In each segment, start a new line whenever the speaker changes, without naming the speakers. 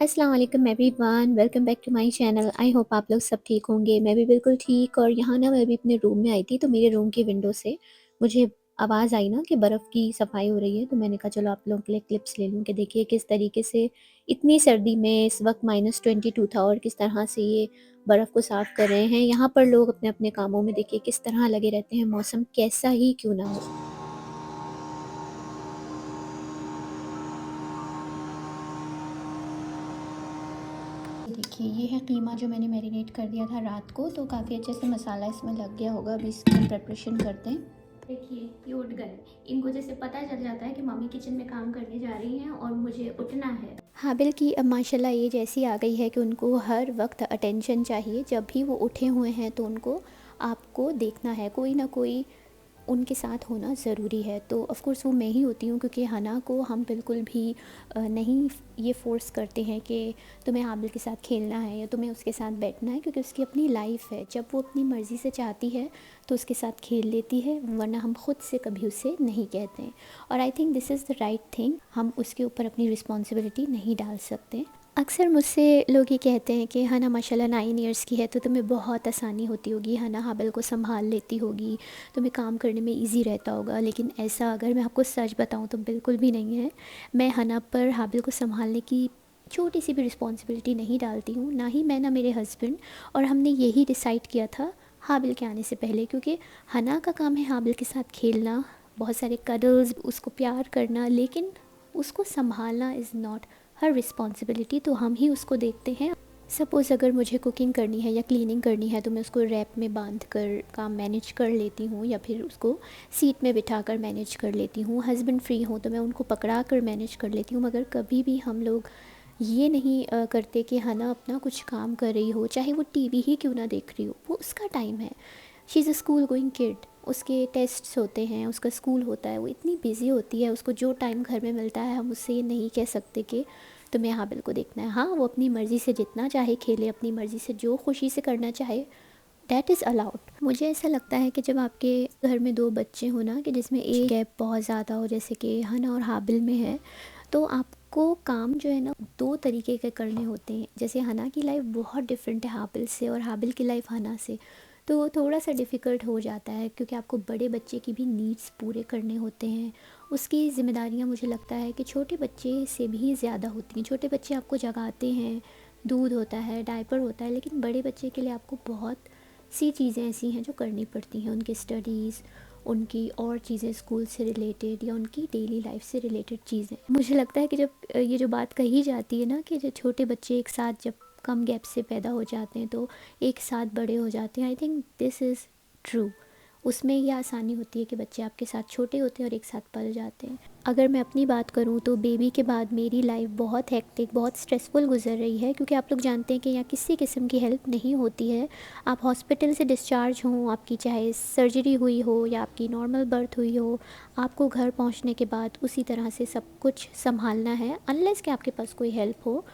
अस्सलाम वालेकुम everyone, welcome back to my channel. I hope आप लोग सब ठीक होंगे। मैं भी बिल्कुल ठीक। और यहाँ ना मैं अभी अपने रूम में आई थी, तो मेरे रूम की विंडो से मुझे आवाज़ आई ना कि बर्फ़ की सफाई हो रही है। तो मैंने कहा चलो आप लोगों के लिए क्लिप्स ले लूँ कि देखिए किस तरीके से इतनी सर्दी में इस वक्त -22 था और किस तरह से ये बर्फ़ को साफ़ कर रहे हैं। यहाँ पर लोग अपने अपने कामों में देखिए किस तरह लगे रहते हैं, मौसम कैसा ही क्यों ना हो। ये देखिए, ये है कीमा जो मैंने मैरिनेट कर दिया था रात को, तो काफ़ी अच्छे से मसाला इसमें लग गया होगा। अभी इसकी हम प्रिपरेशन करते हैं। देखिए ये उठ गए। इनको जैसे पता चल जाता है कि मम्मी किचन में काम करने जा रही हैं और मुझे उठना है। हाबिल की अब माशाल्लाह एज ऐसी आ गई है कि उनको हर वक्त अटेंशन चाहिए। जब भी वो उठे हुए हैं तो उनको आपको देखना है, कोई ना कोई उनके साथ होना ज़रूरी है। तो ऑफ़ कोर्स वो मैं ही होती हूँ, क्योंकि हना को हम बिल्कुल भी नहीं ये फ़ोर्स करते हैं कि तुम्हें हाबिल के साथ खेलना है या तुम्हें उसके साथ बैठना है, क्योंकि उसकी अपनी लाइफ़ है। जब वो अपनी मर्ज़ी से चाहती है तो उसके साथ खेल लेती है, वरना हम खुद से कभी उसे नहीं कहते हैं। और I think this is the right thing. हम उसके ऊपर अपनी रिस्पॉन्सिबिलिटी नहीं डाल सकते। अक्सर मुझसे लोग ये कहते हैं कि हना माशाल्लाह 9 इयर्स की है, तो तुम्हें बहुत आसानी होती होगी, हना हाबिल को संभाल लेती होगी, तुम्हें काम करने में इजी रहता होगा। लेकिन ऐसा अगर मैं आपको सच बताऊं तो बिल्कुल भी नहीं है। मैं हना पर हाबिल को संभालने की छोटी सी भी रिस्पॉन्सिबिलिटी नहीं डालती हूँ, ना ही मैं ना मेरे हस्बैंड। और हमने यही डिसाइड किया था हाबिल के आने से पहले, क्योंकि हना का काम है हाबिल के साथ खेलना, बहुत सारे कडल्स, उसको प्यार करना, लेकिन उसको संभालना इज़ नॉट हर रिस्पॉन्सिबिलिटी। तो हम ही उसको देखते हैं। सपोज़ अगर मुझे कुकिंग करनी है या क्लीनिंग करनी है तो मैं उसको रैप में बांध कर काम मैनेज कर लेती हूँ, या फिर उसको सीट में बिठा कर मैनेज कर लेती हूँ। हस्बैंड फ्री हो तो मैं उनको पकड़ा कर मैनेज कर लेती हूँ। मगर कभी भी हम लोग ये नहीं करते कि हना अपना कुछ काम कर रही हो, चाहे वो टीवी ही क्यों ना देख रही हो, वो उसका टाइम है। She is a school going kid, उसके टेस्ट्स होते हैं, उसका स्कूल होता है, वो इतनी बिज़ी होती है, उसको जो टाइम घर में मिलता है हम उससे ये नहीं कह सकते कि तुम्हें हाबिल को देखना है। हाँ, वो अपनी मर्ज़ी से जितना चाहे खेले, अपनी मर्ज़ी से जो खुशी से करना चाहे, दैट इज़ अलाउड। मुझे ऐसा लगता है कि जब आपके घर में दो बच्चे हो ना, कि जिसमें एक गैप बहुत ज़्यादा हो, जैसे कि हना और हाबिल में है, तो आपको काम जो है ना दो तरीके के करने होते हैं। जैसे हना की लाइफ बहुत डिफरेंट है हाबिल से, और हाबिल की लाइफ हना से, तो थोड़ा सा डिफ़िकल्ट हो जाता है, क्योंकि आपको बड़े बच्चे की भी नीड्स पूरे करने होते हैं। उसकी ज़िम्मेदारियाँ मुझे लगता है कि छोटे बच्चे से भी ज़्यादा होती हैं। छोटे बच्चे आपको जगाते हैं, दूध होता है, डायपर होता है, लेकिन बड़े बच्चे के लिए आपको बहुत सी चीज़ें ऐसी हैं जो करनी पड़ती हैं। उनकी स्टडीज़, उनकी और चीज़ें स्कूल से रिलेटेड, या उनकी डेली लाइफ से रिलेटेड चीज़ें। मुझे लगता है कि जब ये जो बात कही जाती है ना कि जो छोटे बच्चे एक साथ जब कम गैप से पैदा हो जाते हैं तो एक साथ बड़े हो जाते हैं, I think this is true. उसमें यह आसानी होती है कि बच्चे आपके साथ छोटे होते हैं और एक साथ पल जाते हैं। अगर मैं अपनी बात करूँ तो बेबी के बाद मेरी लाइफ बहुत हेक्टिक, बहुत स्ट्रेसफुल गुजर रही है, क्योंकि आप लोग जानते हैं कि यहाँ किसी किस्म की हेल्प नहीं होती है। आप हॉस्पिटल से डिस्चार्ज हों, आपकी चाहे सर्जरी हुई हो या आपकी नॉर्मल बर्थ हुई हो, आपको घर पहुँचने के बाद उसी तरह से सब कुछ संभालना है, अनलेस कि आपके पास कोई हेल्प हो।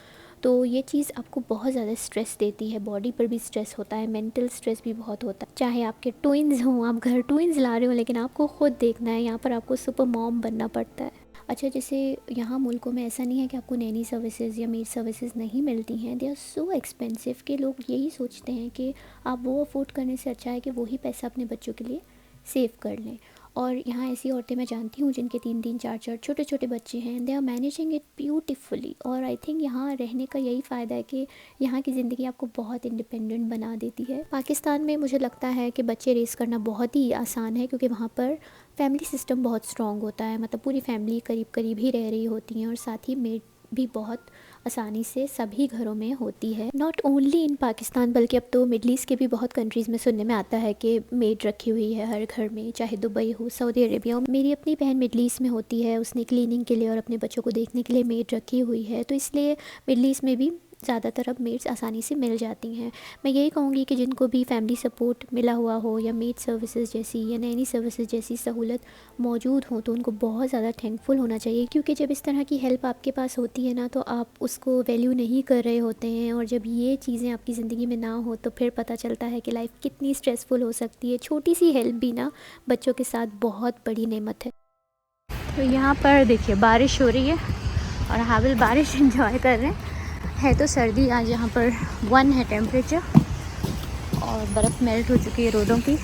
तो ये चीज़ आपको बहुत ज़्यादा स्ट्रेस देती है, बॉडी पर भी स्ट्रेस होता है, मेंटल स्ट्रेस भी बहुत होता है। चाहे आपके ट्विन्स हों, आप घर ट्विन्स ला रहे हो, लेकिन आपको खुद देखना है, यहाँ पर आपको सुपर मॉम बनना पड़ता है। अच्छा, जैसे यहाँ मुल्कों में ऐसा नहीं है कि आपको नैनी सर्विसेज या मेड सर्विसेज नहीं मिलती हैं। दे आर सो एक्सपेंसिव कि लोग यही सोचते हैं कि आप वो अफोर्ड करने से अच्छा है कि वही पैसा अपने बच्चों के लिए सेव कर लें। और यहाँ ऐसी औरतें मैं जानती हूँ जिनके 3-3 4-4 छोटे छोटे बच्चे हैं, they are managing it beautifully. और आई थिंक यहाँ रहने का यही फ़ायदा है कि यहाँ की ज़िंदगी आपको बहुत इंडिपेंडेंट बना देती है। पाकिस्तान में मुझे लगता है कि बच्चे रेस करना बहुत ही आसान है, क्योंकि वहाँ पर फैमिली सिस्टम बहुत स्ट्रॉन्ग होता है, मतलब पूरी फैमिली करीब करीब ही रह रही होती हैं, और साथ ही मेड भी बहुत आसानी से सभी घरों में होती है। नॉट ओनली इन पाकिस्तान, बल्कि अब तो मिडल ईस्ट के भी बहुत कंट्रीज़ में सुनने में आता है कि मेड रखी हुई है हर घर में, चाहे दुबई हो, सऊदी अरेबिया। मेरी अपनी बहन मिडल ईस्ट में होती है, उसने क्लीनिंग के लिए और अपने बच्चों को देखने के लिए मेड रखी हुई है, तो इसलिए मिडल ईस्ट में भी ज़्यादातर अब मेड्स आसानी से मिल जाती हैं। मैं यही कहूँगी कि जिनको भी फैमिली सपोर्ट मिला हुआ हो, या मेड सर्विसेज जैसी या नैनी सर्विसेज जैसी सहूलत मौजूद हो, तो उनको बहुत ज़्यादा थैंकफुल होना चाहिए, क्योंकि जब इस तरह की हेल्प आपके पास होती है ना, तो आप उसको वैल्यू नहीं कर रहे होते हैं। और जब ये चीज़ें आपकी ज़िंदगी में ना हो तो फिर पता चलता है कि लाइफ कितनी स्ट्रेसफुल हो सकती है। छोटी सी हेल्प भी ना बच्चों के साथ बहुत बड़ी नेमत है। तो यहाँ पर देखिए बारिश हो रही है और हाबिल बारिश एंजॉय कर रहे हैं। है तो सर्दी आज यहाँ पर 1 है टेम्परेचर और बर्फ़ मेल्ट हो चुकी है रोडों की।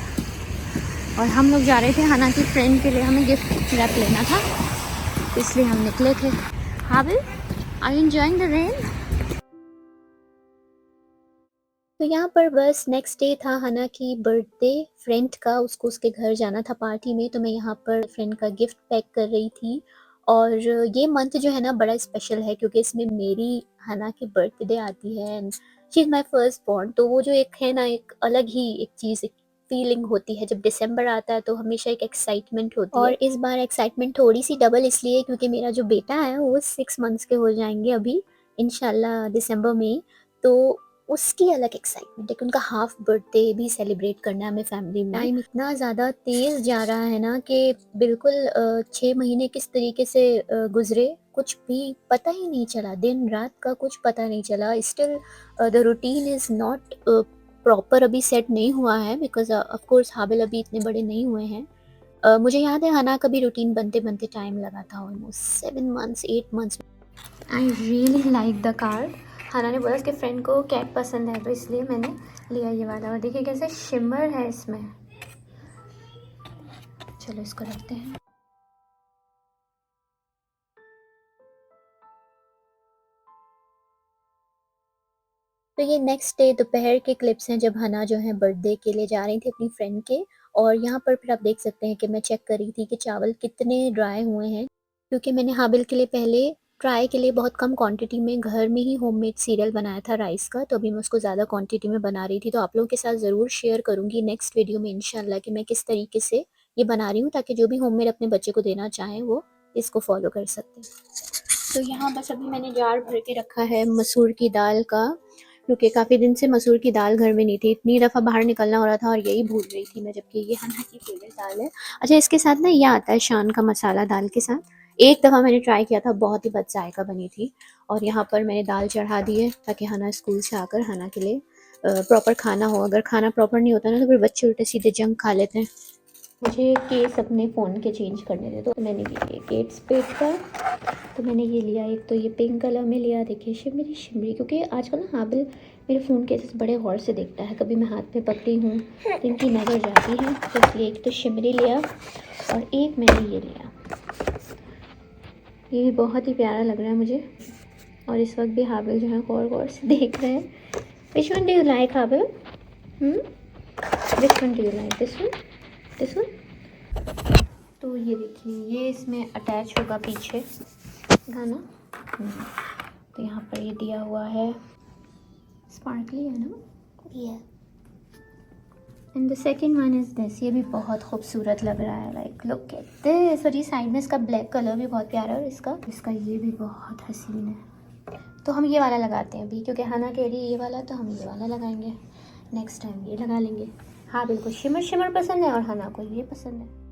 और हम लोग जा रहे थे हना की फ्रेंड के लिए, हमें गिफ्ट रैप लेना था इसलिए हम निकले थे। Habil, are you enjoying the rain? तो यहाँ पर बस नेक्स्ट डे था हना की बर्थडे फ्रेंड का, उसको उसके घर जाना था पार्टी में, तो मैं यहाँ पर फ्रेंड का गिफ्ट पैक कर रही थी। और ये मंथ जो है ना बड़ा स्पेशल है क्योंकि इसमें मेरी हना की बर्थडे आती है and she is my first born. तो वो जो एक है ना एक अलग ही एक चीज़ फीलिंग होती है जब दिसंबर आता है, तो हमेशा एक एक्साइटमेंट होती है। और इस बार एक्साइटमेंट थोड़ी सी डबल इसलिए क्योंकि मेरा जो बेटा है वो 6 मंथ्स के हो जाएंगे अभी इंशाल्लाह दिसंबर में। तो उसकी अलग एक्साइटमेंट है कि उनका हाफ बर्थडे भी सेलिब्रेट करना है हमें फैमिली में। टाइम इतना ज़्यादा तेज़ जा रहा है ना कि बिल्कुल 6 महीने किस तरीके से गुजरे कुछ भी पता ही नहीं चला, दिन रात का कुछ पता नहीं चला। Still the routine is not proper अभी सेट नहीं हुआ है बिकॉज ऑफ कोर्स हाबिल अभी इतने बड़े नहीं हुए हैं। मुझे याद है हना का भी रूटीन बनते बनते टाइम लगा था almost 7 months 8 months. I really like the car. हना ने बोला उसके फ्रेंड को कैट पसंद है तो इसलिए मैंने लिया ये वाला। और देखिए कैसे शिमर है इसमें। चलो इसको रखते हैं। तो ये नेक्स्ट डे दोपहर के क्लिप्स हैं जब हना जो है बर्थडे के लिए जा रही थी अपनी फ्रेंड के। और यहाँ पर फिर आप देख सकते हैं कि मैं चेक कर रही थी कि चावल कितने ड्राई हुए हैं क्योंकि मैंने हाबिल के लिए पहले ट्राई के लिए बहुत कम क्वांटिटी में घर में ही होममेड सीरियल बनाया था राइस का, तो अभी मैं उसको ज़्यादा क्वांटिटी में बना रही थी। तो आप लोगों के साथ ज़रूर शेयर करूँगी नेक्स्ट वीडियो में इंशाल्लाह कि मैं किस तरीके से ये बना रही हूँ ताकि जो भी होममेड अपने बच्चे को देना चाहें वो इसको फॉलो कर सकते हैं। तो यहाँ बस अभी मैंने जार भर के रखा है मसूर की दाल का क्योंकि काफ़ी दिन से मसूर की दाल घर में नहीं थी। इतनी दफ़ा बाहर निकलना हो रहा था और यही भूल रही थी मैं, जबकि ये हना की फेवरेट दाल है। अच्छा इसके साथ ना ये आता है शान का मसाला दाल के साथ। एक दफ़ा मैंने ट्राई किया था, बहुत ही बद जायका बनी थी। और यहाँ पर मैंने दाल चढ़ा दी है ताकि हना स्कूल से आकर हना के लिए प्रॉपर खाना हो। अगर खाना प्रॉपर नहीं होता ना तो फिर बच्चे उल्टे सीधे जंक खा लेते हैं। मुझे केस अपने फ़ोन के चेंज करने थे तो मैंने ये केट्स पेट का, तो मैंने ये लिया। एक तो ये पिंक कलर में लिया, देखिए शिमरी शिमरी, क्योंकि आजकल ना हाबिल मेरे फ़ोन केसेस बड़े गौर से देखता है। कभी मैं हाथ में पकड़ी हूँ तो इनकी नज़र जाती है, तो इसलिए एक तो शिमरी लिया और एक मैंने ये लिया। ये भी बहुत ही प्यारा लग रहा है मुझे। और इस वक्त भी हाबिल जो है गौर गौर से देख रहे हैं। Which one do you like Habil? Which one do you like? This one? This one? तो ये देखिए ये इसमें अटैच होगा पीछे गाना। तो यहाँ पर ये दिया हुआ है, स्पार्कली है ना ये। And the second one is this. ये भी बहुत खूबसूरत लग रहा है, लाइक लुक एट दिस। और ये साइड में इसका ब्लैक कलर भी बहुत प्यारा है और इसका ये भी बहुत हसीन है। तो हम ये वाला लगाते हैं अभी क्योंकि हना कह रही है ये वाला, तो हम ये वाला लगाएंगे। नेक्स्ट टाइम ये लगा लेंगे। हाँ बिल्कुल, शिमर शिमर पसंद है और हना को ये पसंद है।